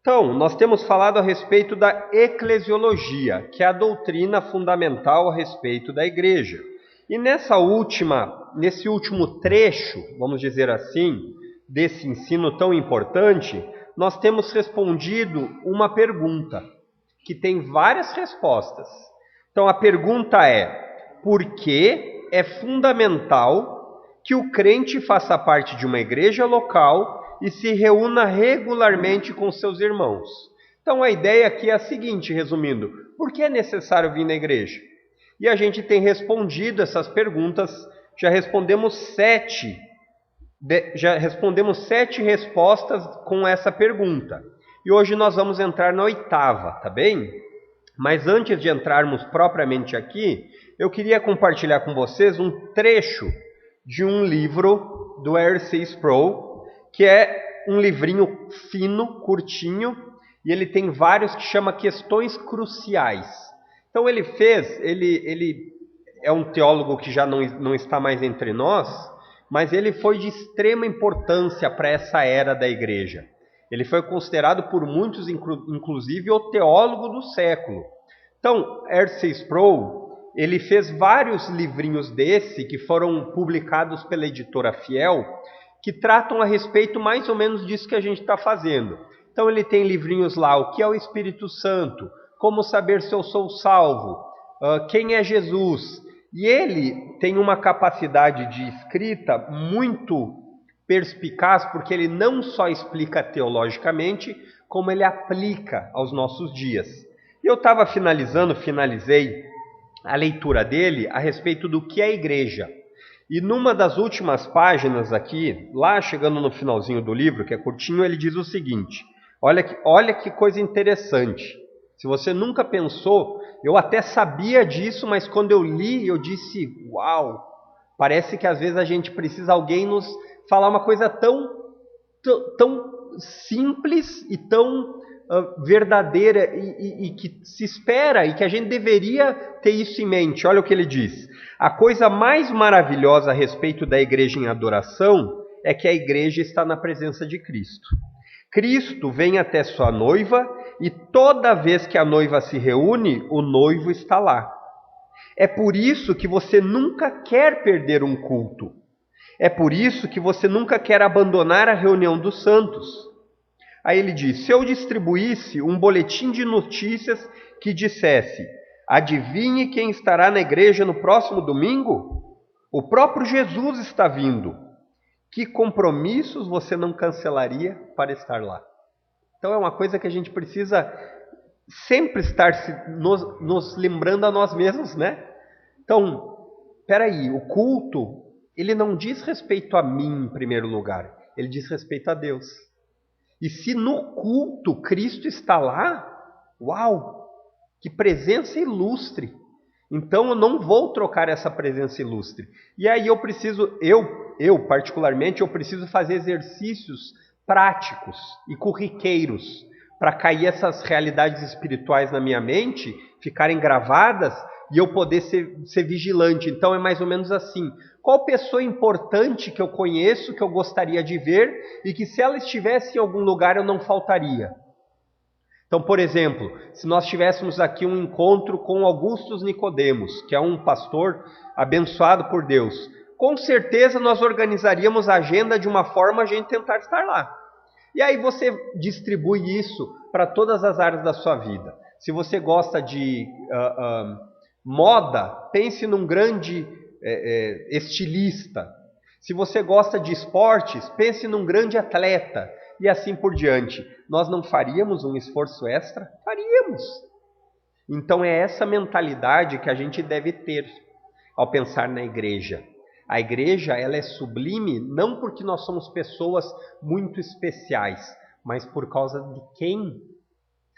Então, nós temos falado a respeito da eclesiologia, que é a doutrina fundamental a respeito da igreja. E nesse último trecho, vamos dizer assim, desse ensino tão importante, nós temos respondido uma pergunta, que tem várias respostas. Então, a pergunta é: por que é fundamental que o crente faça parte de uma igreja local e se reúna regularmente com seus irmãos? Então a ideia aqui é a seguinte, resumindo: por que é necessário vir na igreja? E a gente tem respondido essas perguntas, já respondemos sete respostas com essa pergunta. E hoje nós vamos entrar na oitava, tá bem? Mas antes de entrarmos propriamente aqui, eu queria compartilhar com vocês um trecho de um livro do R.C. Sproul, que é um livrinho fino, curtinho, e ele tem vários que chama Questões Cruciais. Então ele é um teólogo que já não está mais entre nós, mas ele foi de extrema importância para essa era da igreja. Ele foi considerado por muitos, inclusive, o teólogo do século. Então, R.C. Sproul, ele fez vários livrinhos que foram publicados pela editora Fiel, que tratam a respeito mais ou menos disso que a gente está fazendo. Então ele tem livrinhos lá, o que é o Espírito Santo, como saber se eu sou salvo, quem é Jesus. E ele tem uma capacidade de escrita muito perspicaz, porque ele não só explica teologicamente, como ele aplica aos nossos dias. E eu finalizei a leitura dele a respeito do que é a igreja. E numa das últimas páginas aqui, lá chegando no finalzinho do livro, que é curtinho, ele diz o seguinte: olha que coisa interessante. Se você nunca pensou, eu até sabia disso, mas quando eu li, eu disse: uau, parece que às vezes a gente precisa alguém nos falar uma coisa tão simples e tão verdadeira e que se espera e que a gente deveria ter isso em mente. Olha o que ele diz: a coisa mais maravilhosa a respeito da igreja em adoração é que a igreja está na presença de Cristo. Cristo vem até sua noiva e toda vez que a noiva se reúne, o noivo está lá. É por isso que você nunca quer perder um culto. É por isso que você nunca quer abandonar a reunião dos santos. Aí ele diz: se eu distribuísse um boletim de notícias que dissesse: adivinhe quem estará na igreja no próximo domingo? O próprio Jesus está vindo. Que compromissos você não cancelaria para estar lá? Então é uma coisa que a gente precisa sempre estar nos lembrando a nós mesmos, né? Então, peraí, o culto, ele não diz respeito a mim em primeiro lugar, ele diz respeito a Deus. E se no culto Cristo está lá, uau, que presença ilustre! Então eu não vou trocar essa presença ilustre. E aí eu particularmente, eu preciso fazer exercícios práticos e corriqueiros para cair essas realidades espirituais na minha mente, ficarem gravadas e eu poder ser vigilante. Então é mais ou menos assim: qual pessoa importante que eu conheço, que eu gostaria de ver e que se ela estivesse em algum lugar eu não faltaria? Então, por exemplo, se nós tivéssemos aqui um encontro com Augustus Nicodemos, que é um pastor abençoado por Deus, com certeza nós organizaríamos a agenda de uma forma a gente tentar estar lá. E aí você distribui isso para todas as áreas da sua vida. Se você gosta de moda, pense num grande estilista. Se você gosta de esportes, pense num grande atleta. E assim por diante. Nós não faríamos um esforço extra? Faríamos. Então é essa mentalidade que a gente deve ter ao pensar na igreja. A igreja, ela é sublime não porque nós somos pessoas muito especiais, mas por causa de quem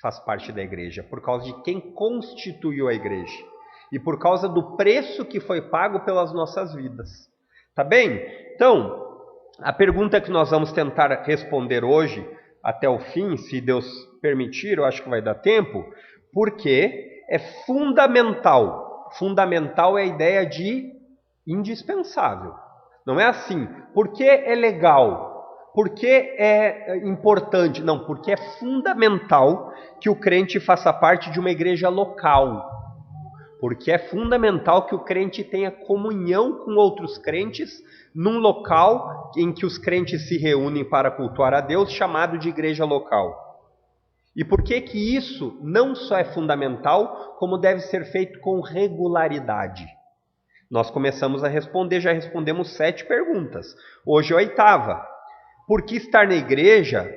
faz parte da igreja, por causa de quem constituiu a igreja e por causa do preço que foi pago pelas nossas vidas. Tá bem? Então, a pergunta que nós vamos tentar responder hoje, até o fim, se Deus permitir, eu acho que vai dar tempo, porque é fundamental. Fundamental é a ideia de indispensável. Não é assim, porque é legal, por que é importante? Não, porque é fundamental que o crente faça parte de uma igreja local. Porque é fundamental que o crente tenha comunhão com outros crentes num local em que os crentes se reúnem para cultuar a Deus, chamado de igreja local. E por que que isso não só é fundamental, como deve ser feito com regularidade? Nós começamos a responder, já respondemos 7 perguntas. Hoje é a 8ª. Por que estar na igreja?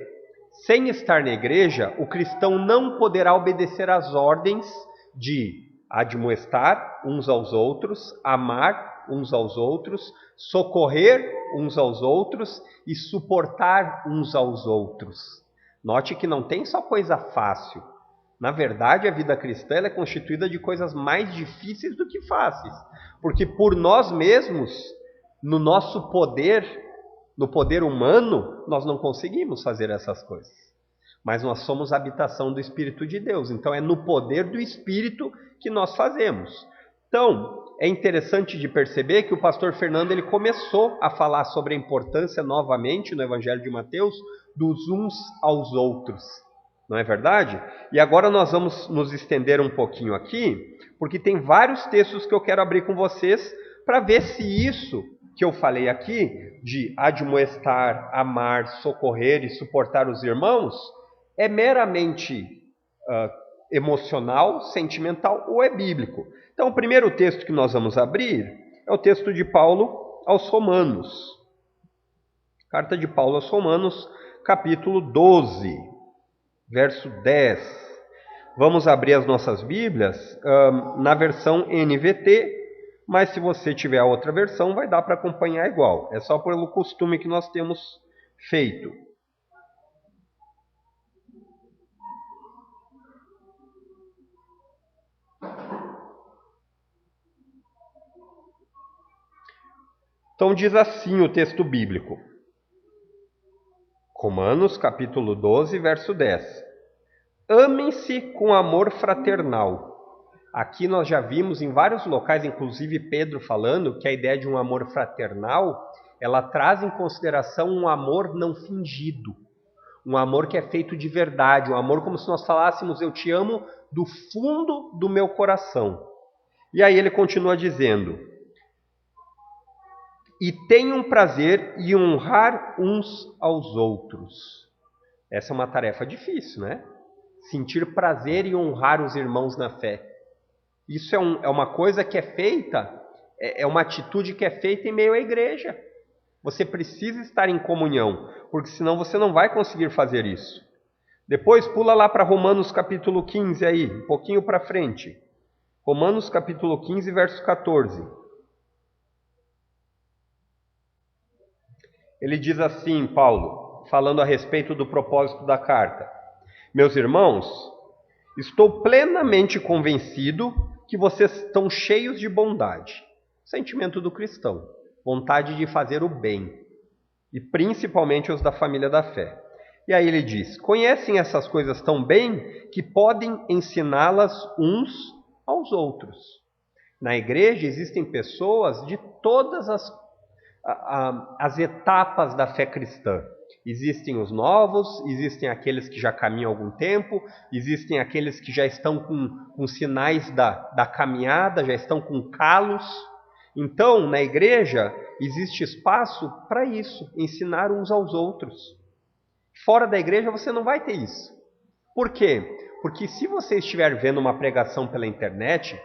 Sem estar na igreja, o cristão não poderá obedecer às ordens de admoestar uns aos outros, amar uns aos outros, socorrer uns aos outros e suportar uns aos outros. Note que não tem só coisa fácil. Na verdade, a vida cristã é constituída de coisas mais difíceis do que fáceis. Porque por nós mesmos, no nosso poder, no poder humano, nós não conseguimos fazer essas coisas. Mas nós somos a habitação do Espírito de Deus. Então é no poder do Espírito que nós fazemos. Então, é interessante de perceber que o pastor Fernando ele começou a falar sobre a importância novamente no Evangelho de Mateus dos uns aos outros. Não é verdade? E agora nós vamos nos estender um pouquinho aqui, porque tem vários textos que eu quero abrir com vocês para ver se isso que eu falei aqui, de admoestar, amar, socorrer e suportar os irmãos, é meramente emocional, sentimental ou é bíblico. Então, o primeiro texto que nós vamos abrir é o texto de Paulo aos Romanos. Carta de Paulo aos Romanos, capítulo 12, verso 10. Vamos abrir as nossas Bíblias na versão NVT, mas se você tiver a outra versão, vai dar para acompanhar igual. É só pelo costume que nós temos feito. Então diz assim o texto bíblico. Romanos capítulo 12, verso 10. Amem-se com amor fraternal. Aqui nós já vimos em vários locais, inclusive Pedro falando, que a ideia de um amor fraternal, ela traz em consideração um amor não fingido. Um amor que é feito de verdade, um amor como se nós falássemos, eu te amo do fundo do meu coração. E aí ele continua dizendo, e tenham prazer em honrar uns aos outros. Essa é uma tarefa difícil, né? Sentir prazer em honrar os irmãos na fé. Isso é uma coisa que é feita, é uma atitude que é feita em meio à igreja. Você precisa estar em comunhão, porque senão você não vai conseguir fazer isso. Depois pula lá para Romanos capítulo 15 aí, um pouquinho para frente. Romanos capítulo 15, verso 14. Ele diz assim, Paulo, falando a respeito do propósito da carta. Meus irmãos, estou plenamente convencido que vocês estão cheios de bondade. Sentimento do cristão. Vontade de fazer o bem. E principalmente os da família da fé. E aí ele diz, conhecem essas coisas tão bem que podem ensiná-las uns aos outros. Na igreja existem pessoas de todas as etapas da fé cristã. Existem os novos, existem aqueles que já caminham há algum tempo, existem aqueles que já estão com sinais da caminhada, já estão com calos. Então, na igreja, existe espaço para isso, ensinar uns aos outros. Fora da igreja você não vai ter isso. Por quê? Porque se você estiver vendo uma pregação pela internet,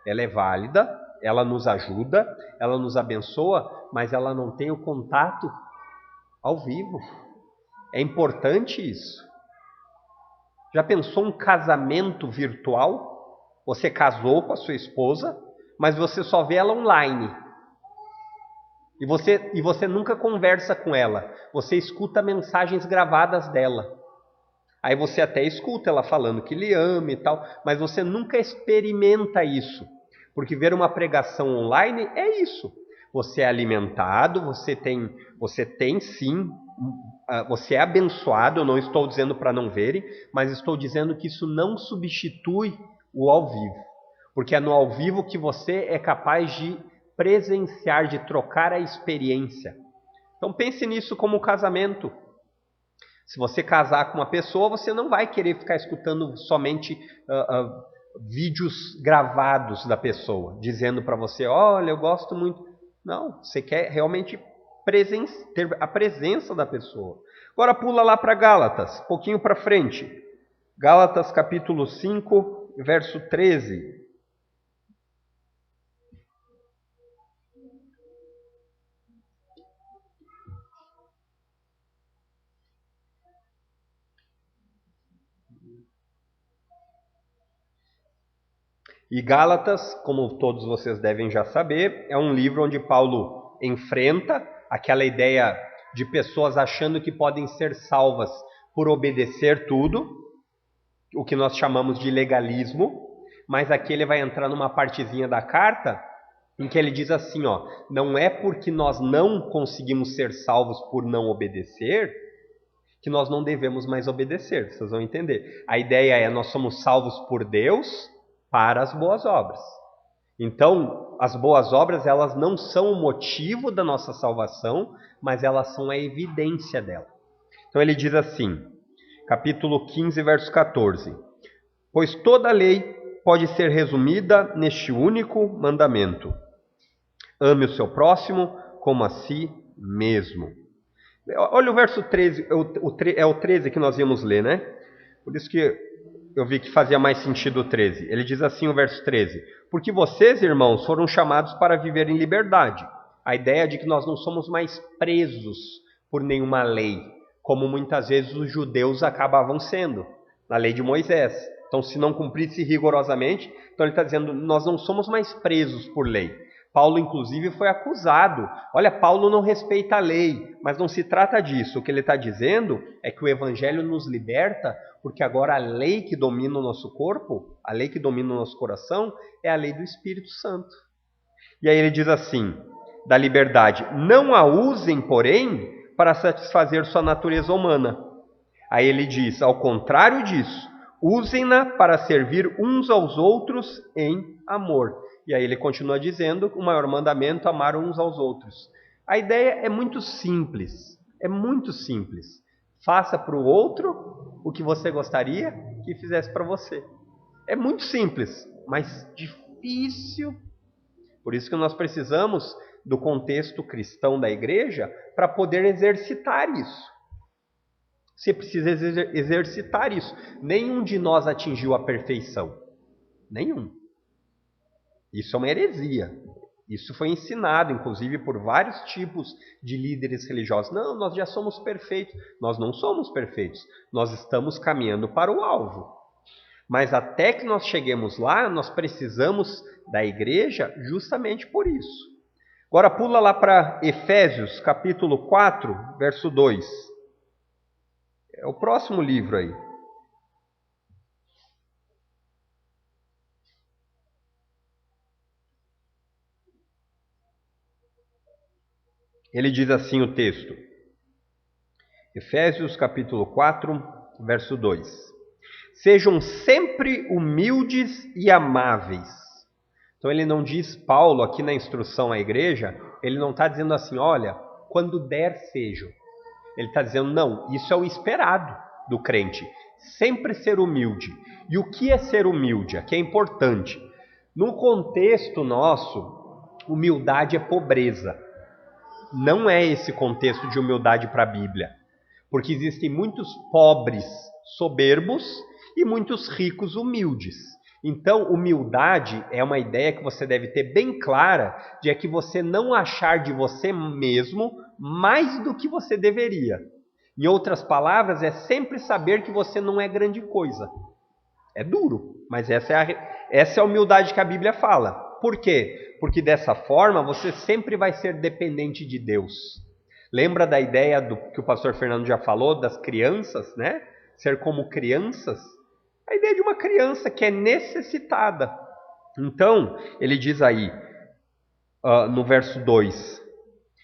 ela é válida, ela nos ajuda, ela nos abençoa, mas ela não tem o contato ao vivo. É importante isso. Já pensou um casamento virtual? Você casou com a sua esposa, mas você só vê ela online. E você nunca conversa com ela. Você escuta mensagens gravadas dela. Aí você até escuta ela falando que lhe ama e tal, mas você nunca experimenta isso. Porque ver uma pregação online é isso. Você é alimentado, você tem sim, você é abençoado, eu não estou dizendo para não verem, mas estou dizendo que isso não substitui o ao vivo. Porque é no ao vivo que você é capaz de presenciar, de trocar a experiência. Então pense nisso como casamento. Se você casar com uma pessoa, você não vai querer ficar escutando somente vídeos gravados da pessoa, dizendo para você, olha, eu gosto muito. Não, você quer realmente ter a presença da pessoa. Agora pula lá para Gálatas, um pouquinho para frente. Gálatas capítulo 5, verso 13. E Gálatas, como todos vocês devem já saber, é um livro onde Paulo enfrenta aquela ideia de pessoas achando que podem ser salvas por obedecer tudo, o que nós chamamos de legalismo, mas aqui ele vai entrar numa partezinha da carta em que ele diz assim, ó, não é porque nós não conseguimos ser salvos por não obedecer que nós não devemos mais obedecer, vocês vão entender. A ideia é, nós somos salvos por Deus para as boas obras. Então, as boas obras, elas não são o motivo da nossa salvação, mas elas são a evidência dela. Então ele diz assim, capítulo 15, verso 14. Pois toda a lei pode ser resumida neste único mandamento. Ame o seu próximo como a si mesmo. Olha o verso 13, é o 13 que nós íamos ler, né? Por isso que eu vi que fazia mais sentido o 13. Ele diz assim, o verso 13. Porque vocês, irmãos, foram chamados para viver em liberdade. A ideia de que nós não somos mais presos por nenhuma lei, como muitas vezes os judeus acabavam sendo, na lei de Moisés. Então, se não cumprisse rigorosamente, então ele está dizendo, nós não somos mais presos por lei. Paulo, inclusive, foi acusado. Olha, Paulo não respeita a lei, mas não se trata disso. O que ele está dizendo é que o Evangelho nos liberta, porque agora a lei que domina o nosso corpo, a lei que domina o nosso coração, é a lei do Espírito Santo. E aí ele diz assim, da liberdade, não a usem, porém, para satisfazer sua natureza humana. Aí ele diz, ao contrário disso, usem-na para servir uns aos outros em amor. E aí ele continua dizendo, o maior mandamento, amar uns aos outros. A ideia é muito simples, Faça para o outro o que você gostaria que fizesse para você. É muito simples, mas difícil. Por isso que nós precisamos do contexto cristão da igreja para poder exercitar isso. Você precisa exercitar isso. Nenhum de nós atingiu a perfeição. Nenhum. Isso é uma heresia. Isso foi ensinado, inclusive, por vários tipos de líderes religiosos. Não, nós já somos perfeitos. Nós não somos perfeitos. Nós estamos caminhando para o alvo. Mas até que nós cheguemos lá, nós precisamos da igreja justamente por isso. Agora pula lá para Efésios, capítulo 4, verso 2. É o próximo livro aí. Ele diz assim o texto. Efésios capítulo 4, verso 2. Sejam sempre humildes e amáveis. Então ele não diz, Paulo, aqui na instrução à igreja, ele não está dizendo assim, olha, quando der sejam. Ele está dizendo, não, isso é o esperado do crente. Sempre ser humilde. E o que é ser humilde? Aqui é importante. No contexto nosso, humildade é pobreza. Não é esse contexto de humildade para a Bíblia. Porque existem muitos pobres soberbos e muitos ricos humildes. Então, humildade é uma ideia que você deve ter bem clara de que você não achar de você mesmo mais do que você deveria. Em outras palavras, é sempre saber que você não é grande coisa. É duro, mas essa é a humildade que a Bíblia fala. Por quê? Porque dessa forma você sempre vai ser dependente de Deus. Lembra da ideia que o pastor Fernando já falou, das crianças, né? Ser como crianças. A ideia de uma criança que é necessitada. Então, ele diz aí, no verso 2,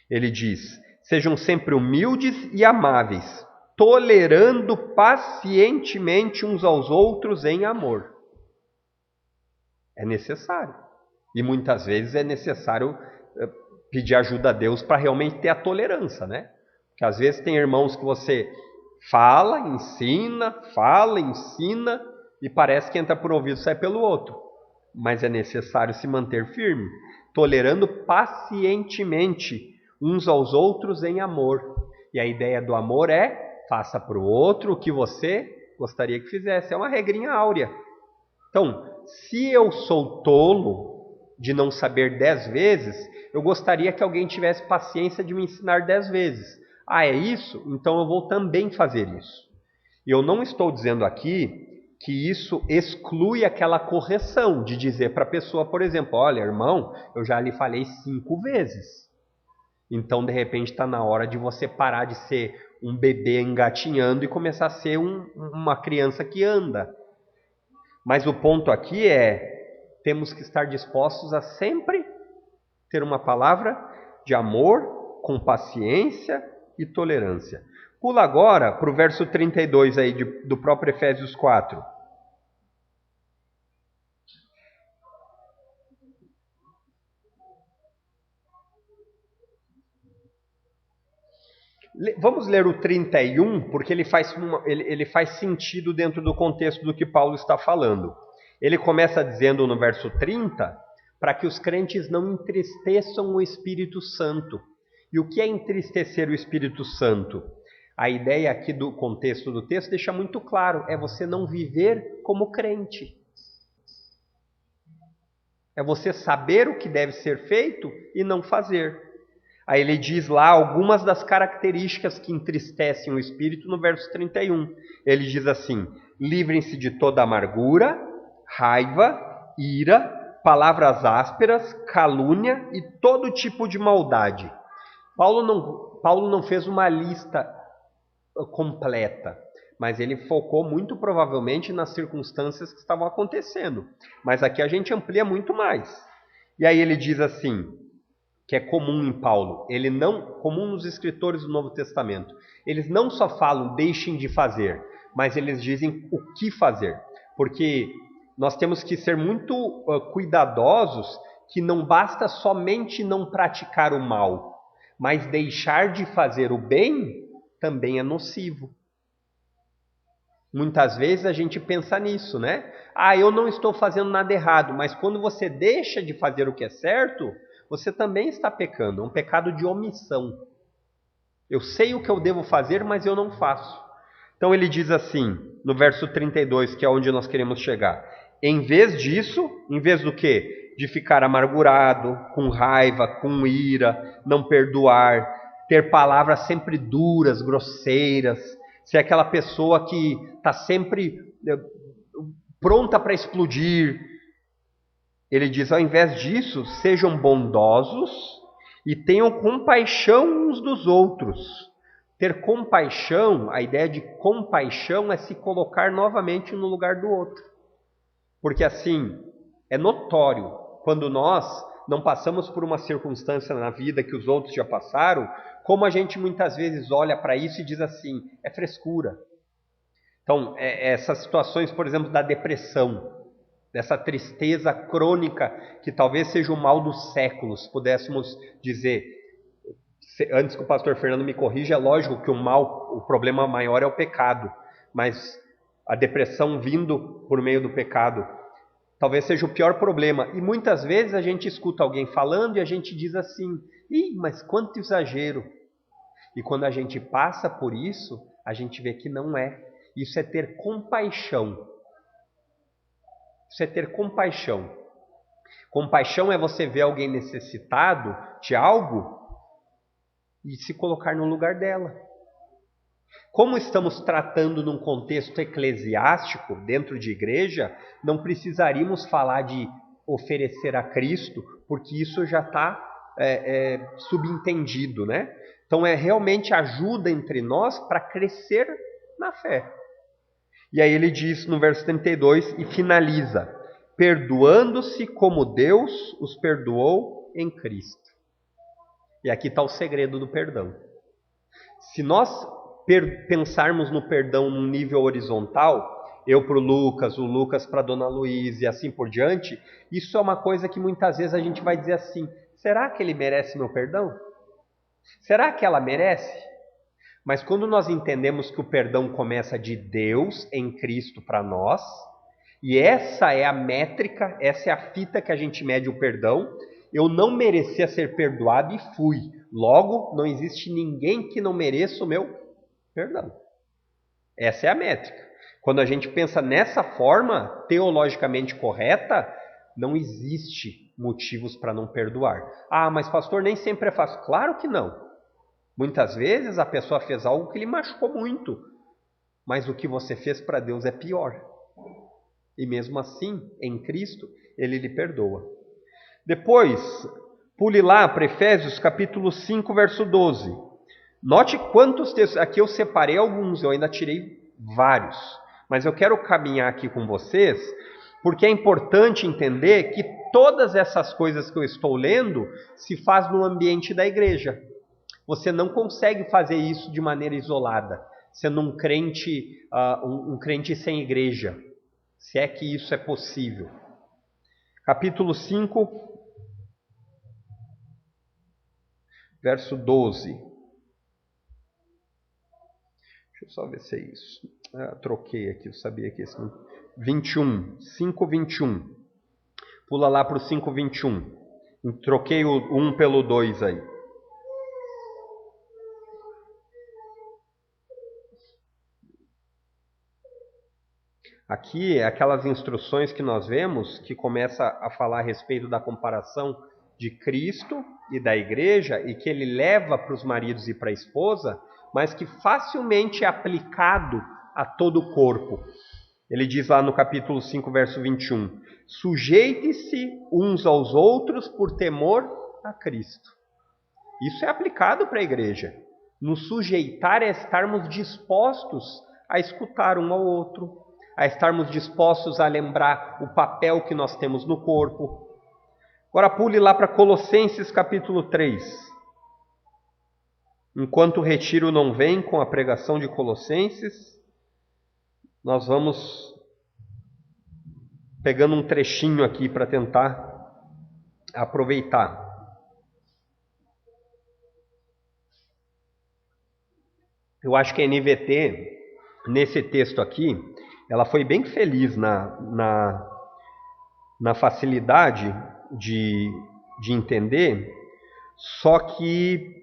ele diz, sejam sempre humildes e amáveis, tolerando pacientemente uns aos outros em amor. É necessário. E muitas vezes é necessário pedir ajuda a Deus para realmente ter a tolerância, né? Porque às vezes tem irmãos que você fala, ensina, e parece que entra por um ouvido e sai pelo outro. Mas é necessário se manter firme, tolerando pacientemente uns aos outros em amor. E a ideia do amor é: faça para o outro o que você gostaria que fizesse. É uma regrinha áurea. Então, se eu sou tolo de não saber 10 vezes, eu gostaria que alguém tivesse paciência de me ensinar 10 vezes. Ah, é isso? Então eu vou também fazer isso. E eu não estou dizendo aqui que isso exclui aquela correção de dizer para a pessoa, por exemplo, olha, irmão, eu já lhe falei 5 vezes. Então, de repente, está na hora de você parar de ser um bebê engatinhando e começar a ser uma criança que anda. Mas o ponto aqui é, temos que estar dispostos a sempre ter uma palavra de amor, com paciência e tolerância. Pula agora para o verso 32 aí do próprio Efésios 4. Vamos ler o 31, porque ele faz sentido dentro do contexto do que Paulo está falando. Ele começa dizendo no verso 30, para que os crentes não entristeçam o Espírito Santo. E o que é entristecer o Espírito Santo? A ideia aqui do contexto do texto deixa muito claro, é você não viver como crente. É você saber o que deve ser feito e não fazer. Aí ele diz lá algumas das características que entristecem o Espírito no verso 31. Ele diz assim: livrem-se de toda amargura, raiva, ira, palavras ásperas, calúnia e todo tipo de maldade. Paulo não fez uma lista completa, mas ele focou muito provavelmente nas circunstâncias que estavam acontecendo. Mas aqui a gente amplia muito mais. E aí ele diz assim, que é comum em Paulo, comum nos escritores do Novo Testamento. Eles não só falam deixem de fazer, mas eles dizem o que fazer. Porque nós temos que ser muito cuidadosos, que não basta somente não praticar o mal, mas deixar de fazer o bem também é nocivo. Muitas vezes a gente pensa nisso, né? Ah, eu não estou fazendo nada errado, mas quando você deixa de fazer o que é certo, você também está pecando, é um pecado de omissão. Eu sei o que eu devo fazer, mas eu não faço. Então ele diz assim, no verso 32, que é onde nós queremos chegar. Em vez disso, em vez do quê? De ficar amargurado, com raiva, com ira, não perdoar, ter palavras sempre duras, grosseiras, ser aquela pessoa que está sempre pronta para explodir. Ele diz, ao invés disso, sejam bondosos e tenham compaixão uns dos outros. Ter compaixão, a ideia de compaixão é se colocar novamente no lugar do outro. Porque assim, é notório, quando nós não passamos por uma circunstância na vida que os outros já passaram, como a gente muitas vezes olha para isso e diz assim, é frescura. Então, essas situações, por exemplo, da depressão, dessa tristeza crônica, que talvez seja o mal dos séculos, pudéssemos dizer. Antes que o pastor Fernando me corrija, é lógico que o problema maior é o pecado, mas a depressão vindo por meio do pecado, talvez seja o pior problema. E muitas vezes a gente escuta alguém falando e a gente diz assim, mas quanto exagero. E quando a gente passa por isso, a gente vê que não é. Isso é ter compaixão. Isso é ter compaixão. Compaixão é você ver alguém necessitado de algo e se colocar no lugar dela. Como estamos tratando num contexto eclesiástico, dentro de igreja, não precisaríamos falar de oferecer a Cristo, porque isso já está subentendido, né? Então realmente ajuda entre nós para crescer na fé. E aí ele diz no verso 32 e finaliza, perdoando-se como Deus os perdoou em Cristo. E aqui está o segredo do perdão. Se nós pensarmos no perdão num nível horizontal, eu para o Lucas para a Dona Luísa e assim por diante, isso é uma coisa que muitas vezes a gente vai dizer assim, será que ele merece meu perdão? Será que ela merece? Mas quando nós entendemos que o perdão começa de Deus em Cristo para nós, e essa é a métrica, essa é a fita que a gente mede o perdão, eu não merecia ser perdoado e fui. Logo, não existe ninguém que não mereça o meu perdão. Essa é a métrica. Quando a gente pensa nessa forma teologicamente correta, não existe motivos para não perdoar. Ah, mas pastor, nem sempre é fácil. Claro que não. Muitas vezes a pessoa fez algo que lhe machucou muito, mas o que você fez para Deus é pior. E mesmo assim, em Cristo, Ele lhe perdoa. Depois, pule lá para Efésios capítulo 5, verso 12. Note quantos textos, aqui eu separei alguns, eu ainda tirei vários. Mas eu quero caminhar aqui com vocês, porque é importante entender que todas essas coisas que eu estou lendo se faz no ambiente da igreja. Você não consegue fazer isso de maneira isolada, sendo um crente sem igreja, se é que isso é possível. Capítulo 5, verso 12. Deixa eu só ver se é isso. Troquei aqui, eu sabia que esse não... 21, 5, 21. Pula lá para o 5, 21. Troquei o 1 pelo 2 aí. Aqui é aquelas instruções que nós vemos que começa a falar a respeito da comparação de Cristo e da igreja e que ele leva para os maridos e para a esposa, mas que facilmente é aplicado a todo o corpo. Ele diz lá no capítulo 5, verso 21, sujeite-se uns aos outros por temor a Cristo. Isso é aplicado para a igreja. Nos sujeitar é estarmos dispostos a escutar um ao outro, a estarmos dispostos a lembrar o papel que nós temos no corpo. Agora pule lá para Colossenses capítulo 3. Enquanto o retiro não vem com a pregação de Colossenses, nós vamos pegando um trechinho aqui para tentar aproveitar. Eu acho que a NVT, nesse texto aqui, ela foi bem feliz na facilidade de entender, só que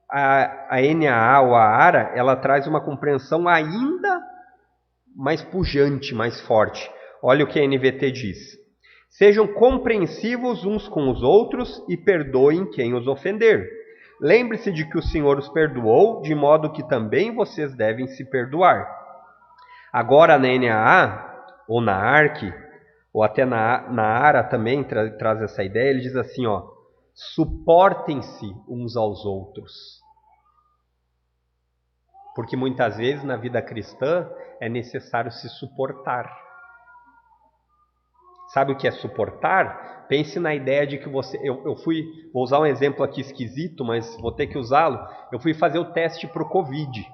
a NAA ou a ARA, ela traz uma compreensão ainda mais pujante, mais forte. Olha o que a NVT diz. Sejam compreensivos uns com os outros e perdoem quem os ofender. Lembre-se de que o Senhor os perdoou, de modo que também vocês devem se perdoar. Agora na NAA, ou na ARC, ou até na ARA também traz essa ideia, ele diz assim, suportem-se uns aos outros. Porque muitas vezes na vida cristã é necessário se suportar. Sabe o que é suportar? Pense na ideia de que você... vou usar um exemplo aqui esquisito, mas vou ter que usá-lo. Eu fui fazer o teste para o Covid.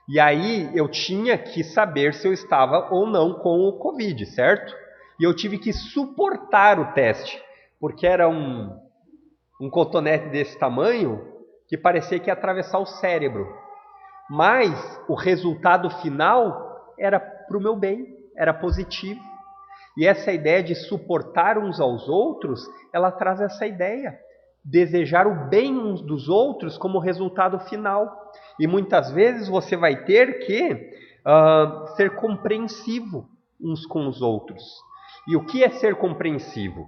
E aí eu tinha que saber se eu estava ou não com o Covid, certo? E eu tive que suportar o teste, porque era um cotonete desse tamanho que parecia que ia atravessar o cérebro. Mas o resultado final era para o meu bem, era positivo. E essa ideia de suportar uns aos outros, ela traz essa ideia. Desejar o bem uns dos outros como resultado final. E muitas vezes você vai ter que ser compreensivo uns com os outros. E o que é ser compreensivo?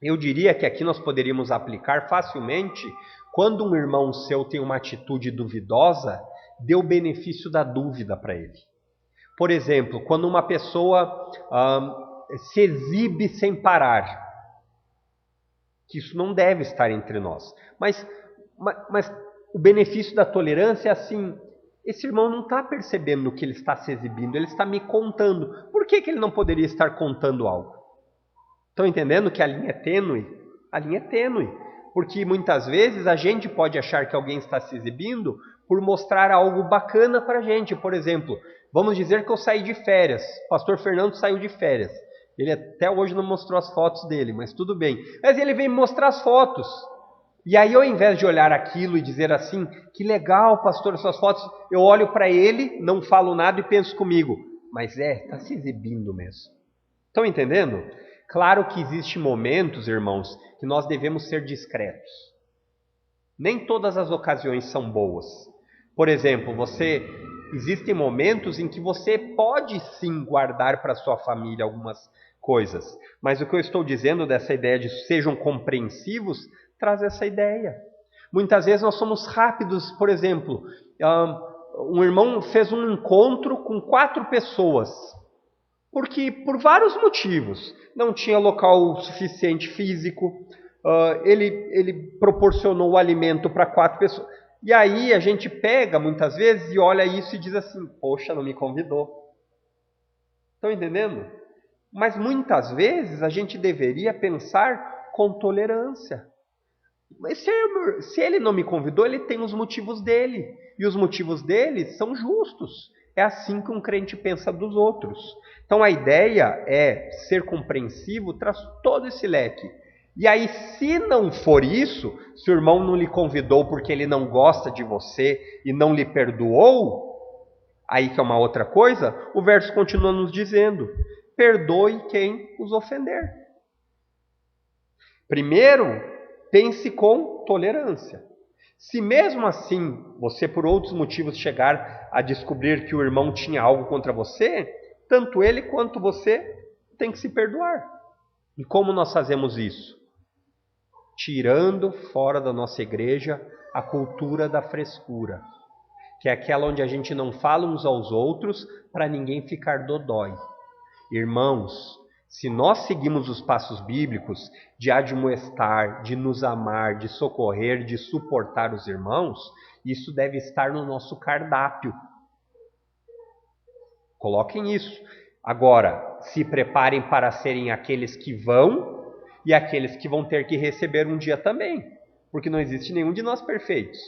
Eu diria que aqui nós poderíamos aplicar facilmente quando um irmão seu tem uma atitude duvidosa, dê o benefício da dúvida para ele. Por exemplo, quando uma pessoa se exibe sem parar, que isso não deve estar entre nós. Mas o benefício da tolerância é assim, esse irmão não está percebendo que ele está se exibindo, ele está me contando. Por que ele não poderia estar contando algo? Estão entendendo que a linha é tênue? A linha é tênue, porque muitas vezes a gente pode achar que alguém está se exibindo por mostrar algo bacana para a gente. Por exemplo, vamos dizer que eu saí de férias, o pastor Fernando saiu de férias. Ele até hoje não mostrou as fotos dele, mas tudo bem. Mas ele veio me mostrar as fotos. E aí, ao invés de olhar aquilo e dizer assim, que legal, pastor, suas fotos, eu olho para ele, não falo nada e penso comigo, mas está se exibindo mesmo. Estão entendendo? Claro que existem momentos, irmãos, que nós devemos ser discretos. Nem todas as ocasiões são boas. Por exemplo, existem momentos em que você pode sim guardar para sua família algumas coisas. Mas o que eu estou dizendo dessa ideia de sejam compreensivos, traz essa ideia. Muitas vezes nós somos rápidos, por exemplo, um irmão fez um encontro com 4 pessoas, porque por vários motivos, não tinha local suficiente físico, ele proporcionou o alimento para 4 pessoas. E aí a gente pega muitas vezes e olha isso e diz assim, poxa, não me convidou. Estão entendendo? Mas muitas vezes a gente deveria pensar com tolerância. Mas se ele não me convidou, ele tem os motivos dele. E os motivos dele são justos. É assim que um crente pensa dos outros. Então a ideia é ser compreensivo, traz todo esse leque. E aí, se não for isso, se o irmão não lhe convidou porque ele não gosta de você e não lhe perdoou, aí que é uma outra coisa, o verso continua nos dizendo, perdoe quem os ofender. Primeiro, pense com tolerância. Se mesmo assim, você por outros motivos chegar a descobrir que o irmão tinha algo contra você, tanto ele quanto você tem que se perdoar. E como nós fazemos isso? Tirando fora da nossa igreja a cultura da frescura, que é aquela onde a gente não fala uns aos outros para ninguém ficar dodói. Irmãos, se nós seguimos os passos bíblicos de admoestar, de nos amar, de socorrer, de suportar os irmãos, isso deve estar no nosso cardápio. Coloquem isso. Agora, se preparem para serem aqueles que vão e aqueles que vão ter que receber um dia também, porque não existe nenhum de nós perfeitos.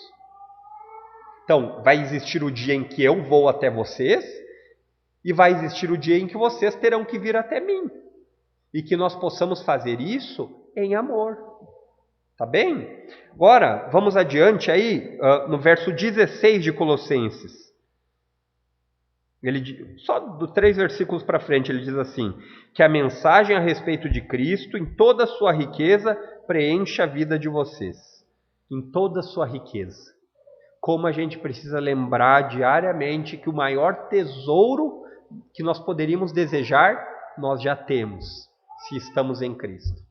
Então, vai existir o dia em que eu vou até vocês e vai existir o dia em que vocês terão que vir até mim. E que nós possamos fazer isso em amor. Tá bem? Agora, vamos adiante aí, no verso 16 de Colossenses. Só do 3 versículos para frente, ele diz assim, que a mensagem a respeito de Cristo, em toda a sua riqueza, preenche a vida de vocês. Em toda a sua riqueza. Como a gente precisa lembrar diariamente que o maior tesouro que nós poderíamos desejar, nós já temos, se estamos em Cristo.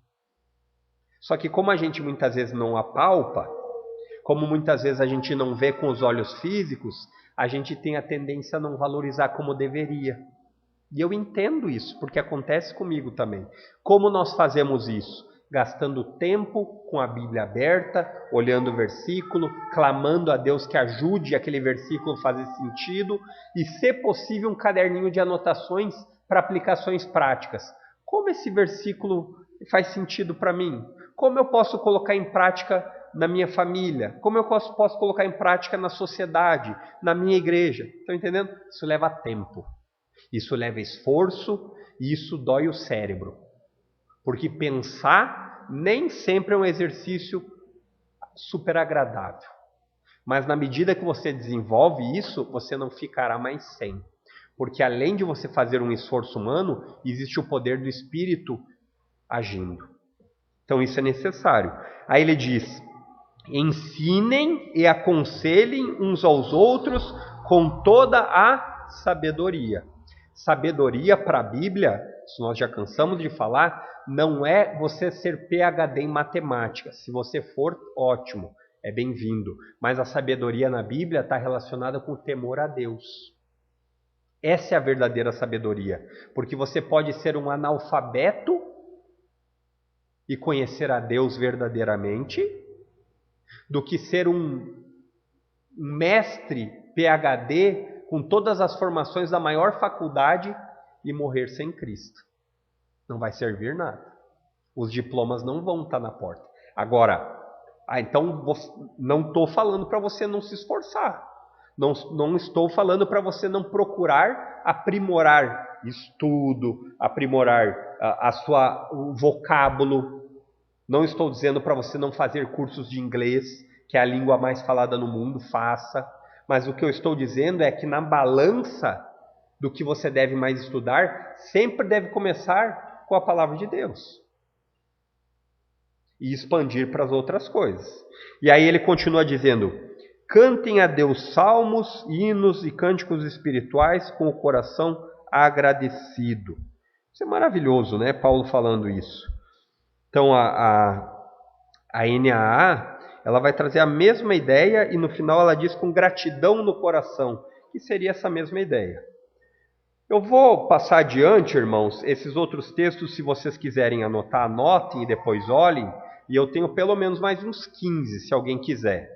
Só que como a gente muitas vezes não apalpa, como muitas vezes a gente não vê com os olhos físicos, a gente tem a tendência a não valorizar como deveria. E eu entendo isso, porque acontece comigo também. Como nós fazemos isso? Gastando tempo com a Bíblia aberta, olhando o versículo, clamando a Deus que ajude aquele versículo a fazer sentido e, se possível, um caderninho de anotações para aplicações práticas. Como esse versículo faz sentido para mim? Como eu posso colocar em prática na minha família? Como eu posso colocar em prática na sociedade, na minha igreja? Estão entendendo? Isso leva tempo, isso leva esforço e isso dói o cérebro. Porque pensar nem sempre é um exercício super agradável. Mas na medida que você desenvolve isso, você não ficará mais sem. Porque além de você fazer um esforço humano, existe o poder do Espírito agindo. Então isso é necessário. Aí ele diz, ensinem e aconselhem uns aos outros com toda a sabedoria. Sabedoria para a Bíblia, se nós já cansamos de falar, não é você ser PhD em matemática. Se você for, ótimo, é bem-vindo. Mas a sabedoria na Bíblia está relacionada com o temor a Deus. Essa é a verdadeira sabedoria. Porque você pode ser um analfabeto e conhecer a Deus verdadeiramente, do que ser um mestre PhD com todas as formações da maior faculdade e morrer sem Cristo. Não vai servir nada. Os diplomas não vão estar na porta. Agora, então não estou falando para você não se esforçar. Não estou falando para você não procurar aprimorar estudo, aprimorar o vocábulo. Não estou dizendo para você não fazer cursos de inglês, que é a língua mais falada no mundo, faça. Mas o que eu estou dizendo é que na balança do que você deve mais estudar, sempre deve começar com a palavra de Deus. E expandir para as outras coisas. E aí ele continua dizendo: cantem a Deus salmos, hinos e cânticos espirituais com o coração agradecido. Isso é maravilhoso, né? Paulo falando isso. Então a NAA, ela vai trazer a mesma ideia e no final ela diz com gratidão no coração, que seria essa mesma ideia. Eu vou passar adiante, irmãos, esses outros textos, se vocês quiserem anotar, anotem e depois olhem, e eu tenho pelo menos mais uns 15, se alguém quiser.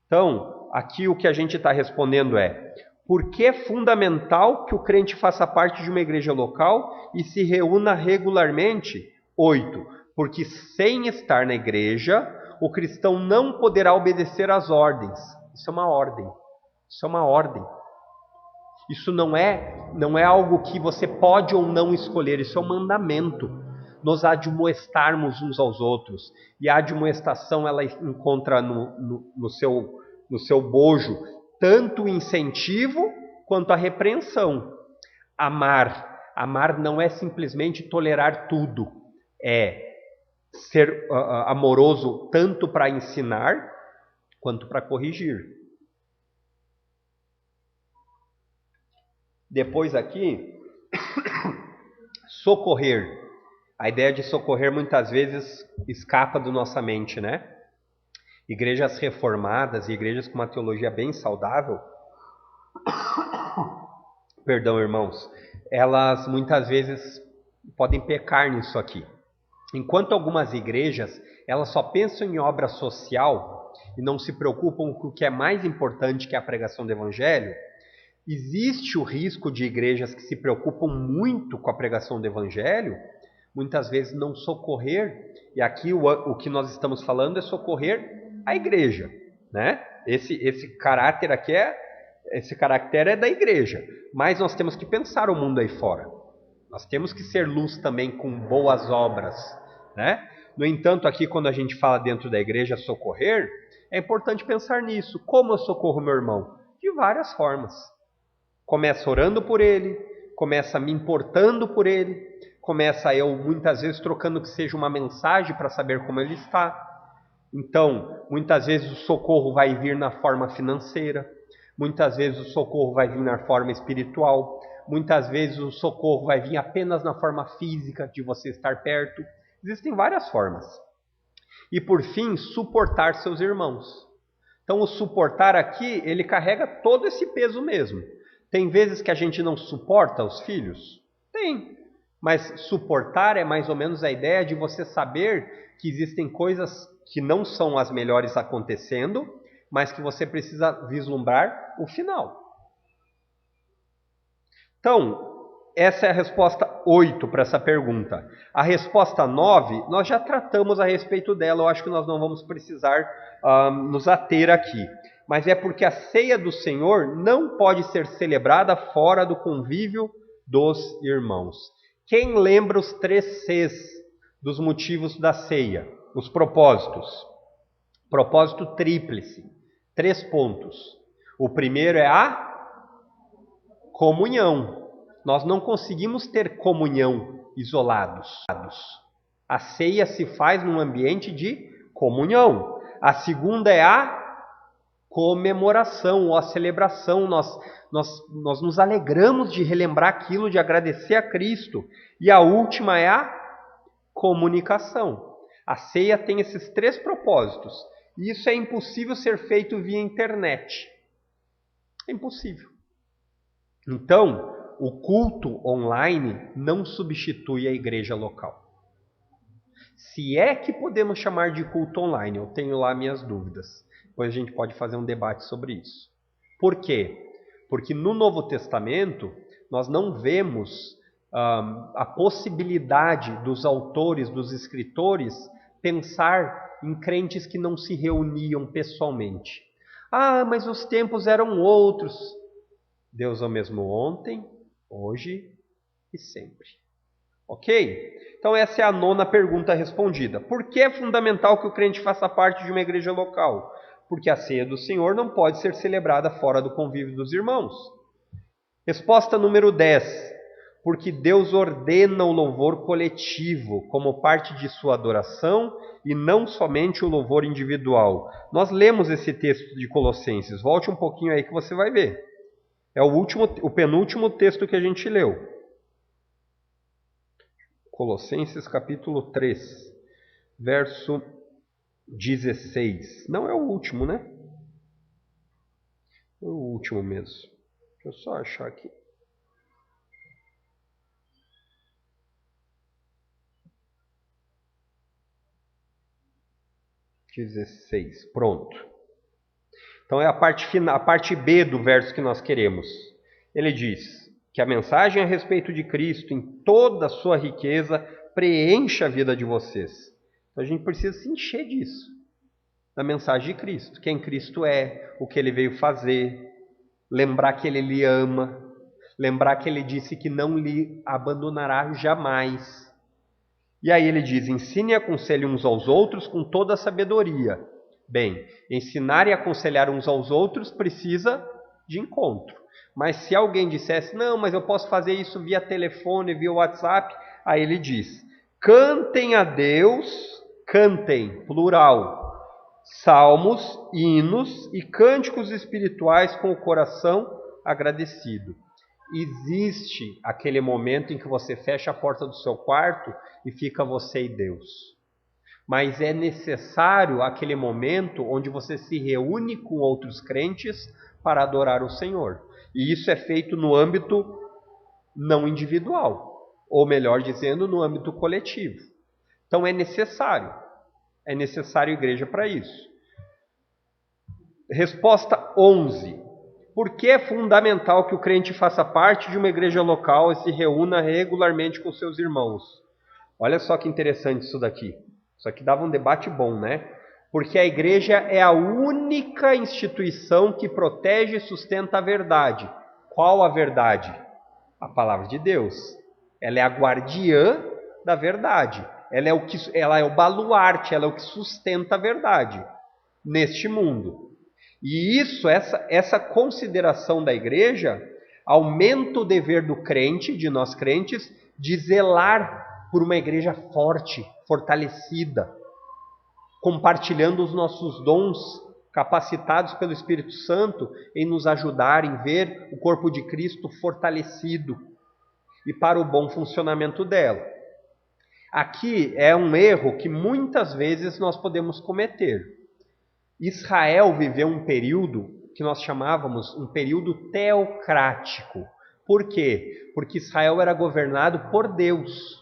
Então, aqui o que a gente está respondendo é: por que é fundamental que o crente faça parte de uma igreja local e se reúna regularmente? 8. Porque sem estar na igreja, o cristão não poderá obedecer às ordens. Isso é uma ordem. Isso é uma ordem. Isso não é algo que você pode ou não escolher, isso é um mandamento. Nós admoestarmos uns aos outros. E a admoestação ela encontra no seu bojo tanto o incentivo quanto a repreensão. Amar não é simplesmente tolerar tudo. É ser amoroso tanto para ensinar quanto para corrigir. Depois aqui, socorrer. A ideia de socorrer muitas vezes escapa da nossa mente, né? Igrejas reformadas e igrejas com uma teologia bem saudável, perdão, irmãos, elas muitas vezes podem pecar nisso aqui. Enquanto algumas igrejas, elas só pensam em obra social e não se preocupam com o que é mais importante, que é a pregação do evangelho, existe o risco de igrejas que se preocupam muito com a pregação do evangelho, muitas vezes não socorrer, e aqui o que nós estamos falando é socorrer a igreja, né? Esse caráter aqui esse caráter é da igreja, mas nós temos que pensar o mundo aí fora. Nós temos que ser luz também com boas obras, né? No entanto, aqui quando a gente fala dentro da igreja socorrer, é importante pensar nisso. Como eu socorro meu irmão? De várias formas. Começa orando por ele, começa me importando por ele, começa eu muitas vezes trocando que seja uma mensagem para saber como ele está. Então, muitas vezes o socorro vai vir na forma financeira, muitas vezes o socorro vai vir na forma espiritual, muitas vezes o socorro vai vir apenas na forma física, de você estar perto. Existem várias formas. E por fim, suportar seus irmãos. Então o suportar aqui, ele carrega todo esse peso mesmo. Tem vezes que a gente não suporta os filhos? Tem. Mas suportar é mais ou menos a ideia de você saber que existem coisas que não são as melhores acontecendo, mas que você precisa vislumbrar o final. Então, essa é a resposta 8 para essa pergunta. A resposta 9, nós já tratamos a respeito dela, eu acho que nós não vamos precisar nos ater aqui. Mas é porque a ceia do Senhor não pode ser celebrada fora do convívio dos irmãos. Quem lembra os 3 Cs dos motivos da ceia? Os propósitos. Propósito tríplice. 3 pontos. O primeiro é a comunhão. Nós não conseguimos ter comunhão isolados. A ceia se faz num ambiente de comunhão. A segunda é a comemoração ou a celebração. Nós nos alegramos de relembrar aquilo, de agradecer a Cristo. E a última é a comunicação. A ceia tem esses 3 propósitos. E isso é impossível ser feito via internet. É impossível. Então, o culto online não substitui a igreja local. Se é que podemos chamar de culto online, eu tenho lá minhas dúvidas. Depois a gente pode fazer um debate sobre isso. Por quê? Porque no Novo Testamento, nós não vemos a possibilidade dos autores, dos escritores, pensar em crentes que não se reuniam pessoalmente. Ah, mas os tempos eram outros. Deus é o mesmo ontem, hoje e sempre. Ok? Então essa é a 9ª pergunta respondida. Por que é fundamental que o crente faça parte de uma igreja local? Porque a ceia do Senhor não pode ser celebrada fora do convívio dos irmãos. Resposta número 10. Porque Deus ordena o louvor coletivo como parte de sua adoração e não somente o louvor individual. Nós lemos esse texto de Colossenses. Volte um pouquinho aí que você vai ver. É o penúltimo texto que a gente leu. Colossenses capítulo 3, verso 16. Não é o último, né? É o último mesmo. Deixa eu só achar aqui. Pronto. Então é a parte B do verso que nós queremos. Ele diz que a mensagem a respeito de Cristo, em toda a sua riqueza, preenche a vida de vocês. Então a gente precisa se encher disso, da mensagem de Cristo. Quem Cristo é, o que Ele veio fazer, lembrar que Ele lhe ama, lembrar que Ele disse que não lhe abandonará jamais. E aí ele diz, ensine e aconselhe uns aos outros com toda a sabedoria. Bem, ensinar e aconselhar uns aos outros precisa de encontro. Mas se alguém dissesse, não, mas eu posso fazer isso via telefone, via WhatsApp, aí ele diz, cantem a Deus, cantem, plural, salmos, hinos e cânticos espirituais com o coração agradecido. Existe aquele momento em que você fecha a porta do seu quarto e fica você e Deus. Mas é necessário aquele momento onde você se reúne com outros crentes para adorar o Senhor. E isso é feito no âmbito não individual, ou melhor dizendo, no âmbito coletivo. Então é necessário igreja para isso. Resposta 11. Por que é fundamental que o crente faça parte de uma igreja local e se reúna regularmente com seus irmãos? Olha só que interessante isso daqui. Isso aqui dava um debate bom, né? Porque a igreja é a única instituição que protege e sustenta a verdade. Qual a verdade? A palavra de Deus. Ela é a guardiã da verdade. Ela é o baluarte, ela é o que sustenta a verdade neste mundo. E essa consideração da igreja aumenta o dever do crente, de nós crentes, de zelar por uma igreja forte, fortalecida, compartilhando os nossos dons, capacitados pelo Espírito Santo em nos ajudar em ver o corpo de Cristo fortalecido e para o bom funcionamento dela. Aqui é um erro que muitas vezes nós podemos cometer. Israel viveu um período que nós chamávamos um período teocrático. Por quê? Porque Israel era governado por Deus.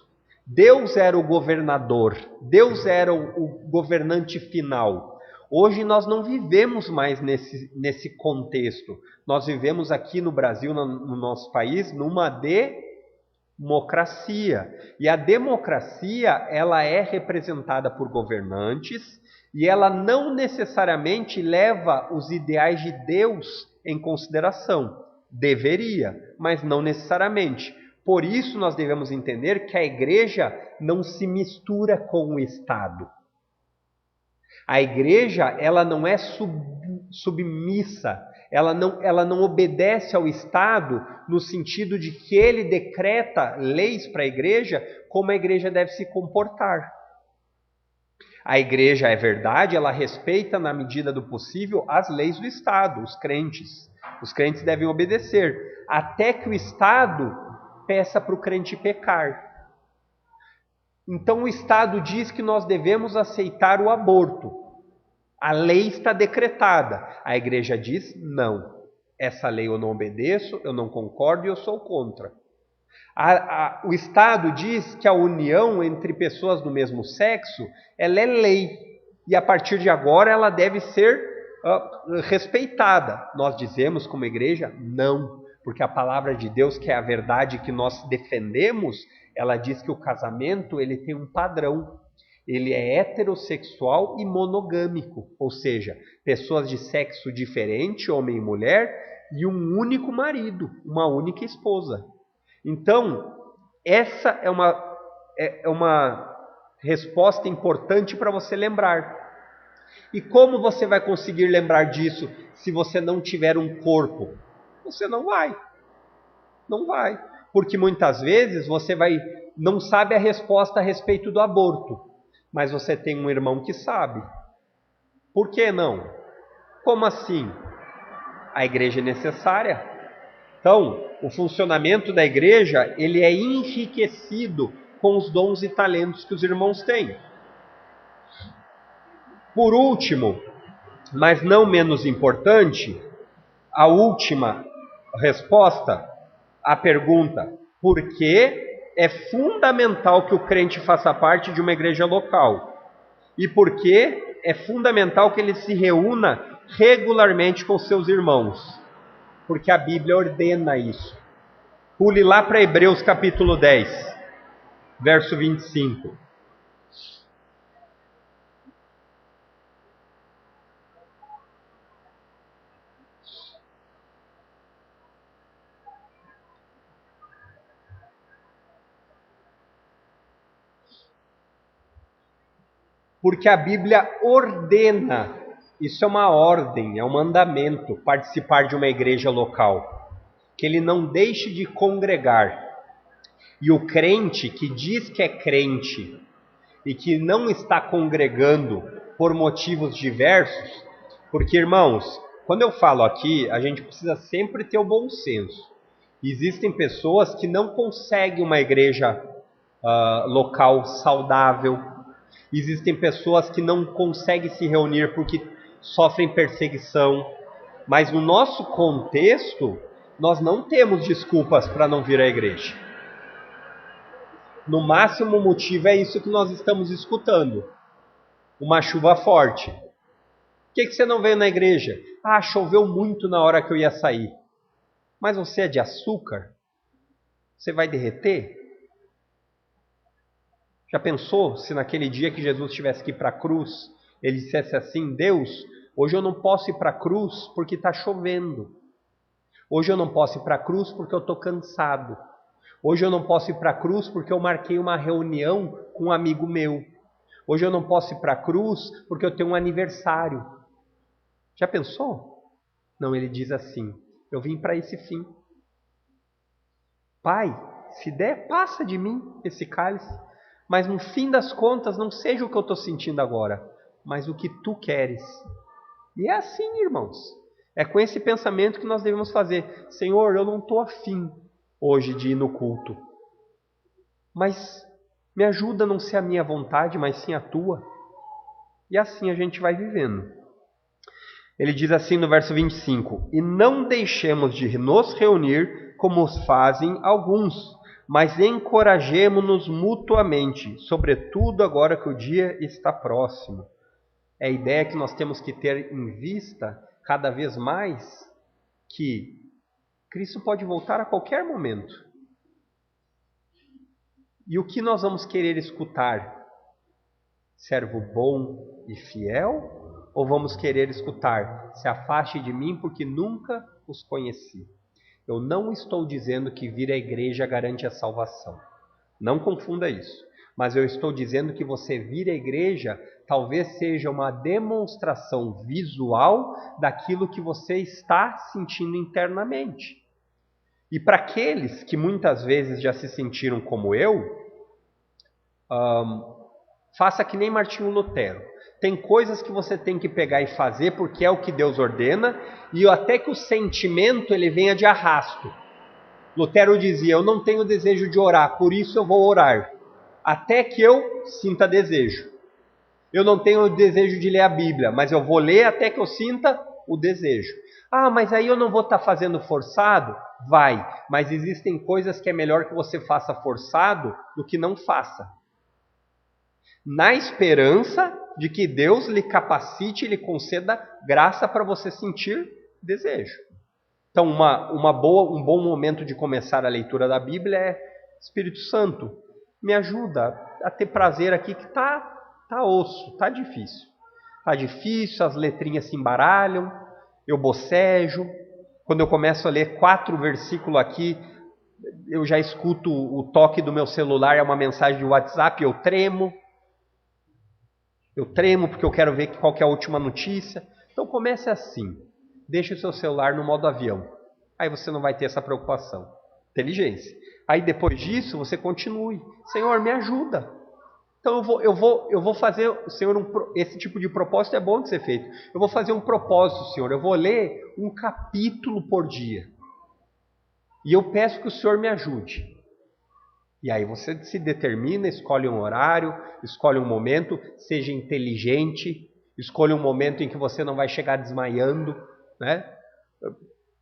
Deus era o governador, Deus era o governante final. Hoje nós não vivemos mais nesse contexto. Nós vivemos aqui no Brasil, no nosso país, numa democracia. E a democracia, ela é representada por governantes e ela não necessariamente leva os ideais de Deus em consideração. Deveria, mas não necessariamente. Por isso nós devemos entender que a igreja não se mistura com o Estado. A igreja, ela não é submissa, ela não obedece ao Estado no sentido de que ele decreta leis para a igreja como a igreja deve se comportar. A igreja, é verdade, ela respeita na medida do possível as leis do Estado, os crentes. Os crentes devem obedecer, até que o Estado peça para o crente pecar. Então o Estado diz que nós devemos aceitar o aborto. A lei está decretada. A igreja diz, não. Essa lei eu não obedeço, eu não concordo e eu sou contra. O Estado diz que a união entre pessoas do mesmo sexo, ela é lei. E a partir de agora ela deve ser respeitada. Nós dizemos como igreja, não. Porque a palavra de Deus, que é a verdade que nós defendemos, ela diz que o casamento ele tem um padrão. Ele é heterossexual e monogâmico. Ou seja, pessoas de sexo diferente, homem e mulher, e um único marido, uma única esposa. Então, essa é uma é uma resposta importante para você lembrar. E como você vai conseguir lembrar disso se você não tiver um corpo? Você não vai. Não vai. Porque muitas vezes você não sabe a resposta a respeito do aborto, mas você tem um irmão que sabe. Por que não? Como assim? A igreja é necessária. Então, o funcionamento da igreja, ele é enriquecido com os dons e talentos que os irmãos têm. Por último, mas não menos importante, a última resposta à pergunta: por que é fundamental que o crente faça parte de uma igreja local? E por que é fundamental que ele se reúna regularmente com seus irmãos? Porque a Bíblia ordena isso. Pule lá para Hebreus capítulo 10, verso 25. Porque a Bíblia ordena, isso é uma ordem, é um mandamento, participar de uma igreja local. Que ele não deixe de congregar. E o crente que diz que é crente e que não está congregando por motivos diversos, porque, irmãos, quando eu falo aqui, a gente precisa sempre ter o bom senso. Existem pessoas que não conseguem uma igreja local saudável. Existem pessoas que não conseguem se reunir porque sofrem perseguição. Mas no nosso contexto, nós não temos desculpas para não vir à igreja. No máximo o motivo é isso que nós estamos escutando. Uma chuva forte. Por que você não veio na igreja? Ah, choveu muito na hora que eu ia sair. Mas você é de açúcar? Você vai derreter? Já pensou se naquele dia que Jesus tivesse que ir para a cruz, ele dissesse assim: Deus, hoje eu não posso ir para a cruz porque está chovendo. Hoje eu não posso ir para a cruz porque eu estou cansado. Hoje eu não posso ir para a cruz porque eu marquei uma reunião com um amigo meu. Hoje eu não posso ir para a cruz porque eu tenho um aniversário. Já pensou? Não, ele diz assim: eu vim para esse fim. Pai, se der, passa de mim esse cálice. Mas no fim das contas, não seja o que eu estou sentindo agora, mas o que tu queres. E é assim, irmãos. É com esse pensamento que nós devemos fazer. Senhor, eu não estou afim hoje de ir no culto. Mas me ajuda a não ser a minha vontade, mas sim a tua. E assim a gente vai vivendo. Ele diz assim no verso 25: e não deixemos de nos reunir como os fazem alguns, mas encorajemo-nos mutuamente, sobretudo agora que o dia está próximo. É a ideia que nós temos que ter em vista cada vez mais que Cristo pode voltar a qualquer momento. E o que nós vamos querer escutar? Servo bom e fiel? Ou vamos querer escutar: se afaste de mim porque nunca os conheci? Eu não estou dizendo que vir à igreja garante a salvação. Não confunda isso. Mas eu estou dizendo que você vir à igreja talvez seja uma demonstração visual daquilo que você está sentindo internamente. E para aqueles que muitas vezes já se sentiram como eu, faça que nem Martinho Lutero. Tem coisas que você tem que pegar e fazer porque é o que Deus ordena, e até que o sentimento ele venha de arrasto. Lutero dizia: eu não tenho desejo de orar, por isso eu vou orar, até que eu sinta desejo. Eu não tenho desejo de ler a Bíblia, mas eu vou ler até que eu sinta o desejo. Ah, mas aí eu não vou estar fazendo forçado? Vai, mas existem coisas que é melhor que você faça forçado do que não faça. Na esperança de que Deus lhe capacite e lhe conceda graça para você sentir desejo. Então, um bom momento de começar a leitura da Bíblia é: Espírito Santo, me ajuda a ter prazer aqui que tá osso, tá difícil. Tá difícil, as letrinhas se embaralham, eu bocejo. Quando eu começo a ler 4 versículos aqui, eu já escuto o toque do meu celular, é uma mensagem de WhatsApp, eu tremo. Eu tremo porque eu quero ver qual que é a última notícia. Então comece assim. Deixe o seu celular no modo avião. Aí você não vai ter essa preocupação. Inteligência. Aí depois disso você continue. Senhor, me ajuda. Então eu vou fazer, Senhor, esse tipo de propósito é bom de ser feito. Eu vou fazer um propósito, Senhor. Eu vou ler um capítulo por dia. E eu peço que o Senhor me ajude. E aí você se determina, escolhe um horário, escolhe um momento, seja inteligente, escolha um momento em que você não vai chegar desmaiando, né?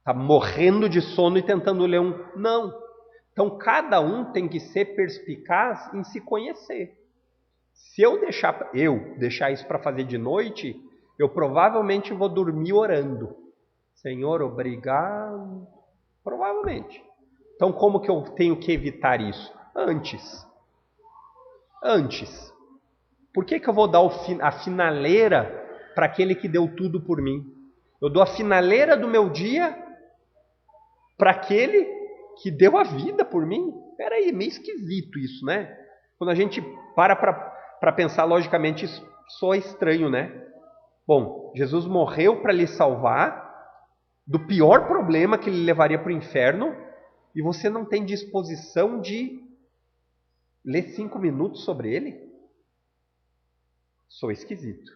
Tá morrendo de sono e tentando ler um... Não. Então cada um tem que ser perspicaz em se conhecer. Se eu deixar isso para fazer de noite, eu provavelmente vou dormir orando. Senhor, obrigado. Provavelmente. Então como que eu tenho que evitar isso? Antes. Por que eu vou dar a finaleira para aquele que deu tudo por mim? Eu dou a finaleira do meu dia para aquele que deu a vida por mim? Espera aí, é meio esquisito isso, né? Quando a gente para pensar logicamente, isso soa estranho, né? Bom, Jesus morreu para lhe salvar do pior problema que ele levaria para o inferno e você não tem disposição de ler 5 minutos sobre ele? Sou esquisito.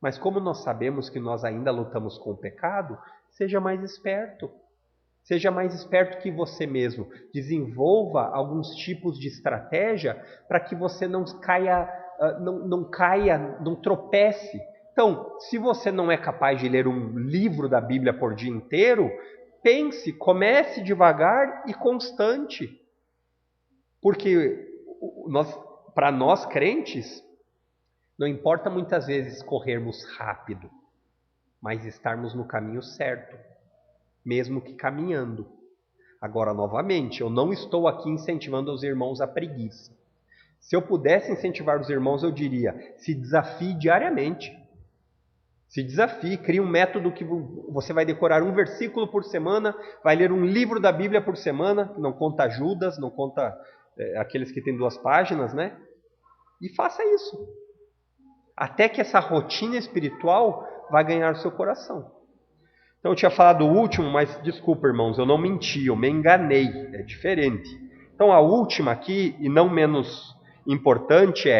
Mas como nós sabemos que nós ainda lutamos com o pecado, seja mais esperto. Seja mais esperto que você mesmo. Desenvolva alguns tipos de estratégia para que você não caia, não tropece. Então, se você não é capaz de ler um livro da Bíblia por dia inteiro, comece devagar e constante. Porque para nós crentes, não importa muitas vezes corrermos rápido, mas estarmos no caminho certo, mesmo que caminhando. Agora, novamente, eu não estou aqui incentivando os irmãos à preguiça. Se eu pudesse incentivar os irmãos, eu diria, se desafie diariamente. Se desafie, crie um método que você vai decorar um versículo por semana, vai ler um livro da Bíblia por semana, não conta Judas, não conta aqueles que têm 2 páginas, né? E faça isso. Até que essa rotina espiritual vai ganhar o seu coração. Então eu tinha falado o último, mas desculpa, irmãos, eu não menti, eu me enganei, é diferente. Então a última aqui, e não menos importante,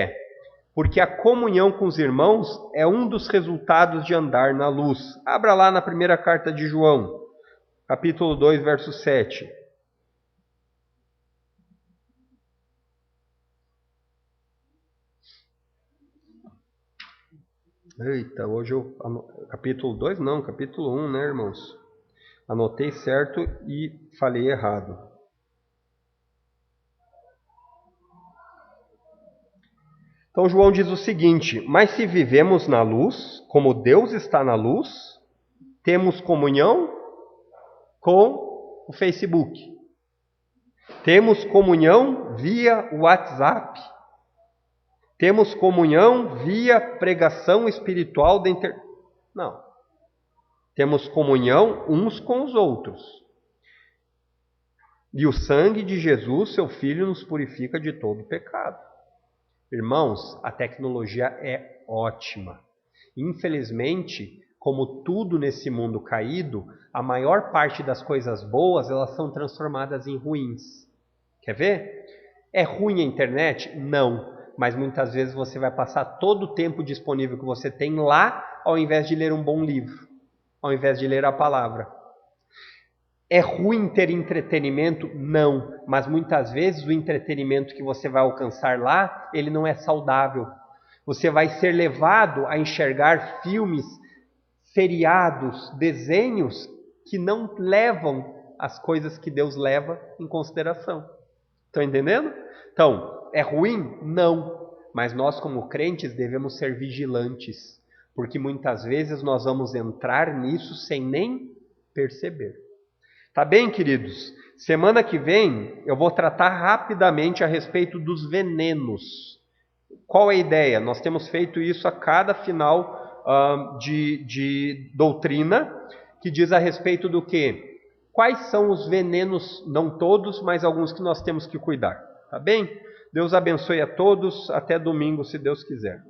porque a comunhão com os irmãos é um dos resultados de andar na luz. Abra lá na primeira carta de João, capítulo 2, verso 7. Eita, hoje capítulo 2 não, capítulo 1, né, irmãos? Anotei certo e falei errado. Então João diz o seguinte: mas se vivemos na luz, como Deus está na luz, temos comunhão com o Facebook. Temos comunhão via WhatsApp. Temos comunhão via pregação espiritual da internet. Não. Temos comunhão uns com os outros. E o sangue de Jesus, seu Filho, nos purifica de todo pecado. Irmãos, a tecnologia é ótima. Infelizmente, como tudo nesse mundo caído, a maior parte das coisas boas, elas são transformadas em ruins. Quer ver? É ruim a internet? Não. Mas muitas vezes você vai passar todo o tempo disponível que você tem lá, ao invés de ler um bom livro, ao invés de ler a palavra. É ruim ter entretenimento? Não. Mas muitas vezes o entretenimento que você vai alcançar lá, ele não é saudável. Você vai ser levado a enxergar filmes, seriados, desenhos que não levam as coisas que Deus leva em consideração. Estão entendendo? Então, é ruim? Não. Mas nós como crentes devemos ser vigilantes, porque muitas vezes nós vamos entrar nisso sem nem perceber. Tá bem, queridos? Semana que vem eu vou tratar rapidamente a respeito dos venenos. Qual é a ideia? Nós temos feito isso a cada final de doutrina, que diz a respeito do quê? quais são os venenos, não todos, mas alguns que nós temos que cuidar. Tá bem? Deus abençoe a todos. Até domingo, se Deus quiser.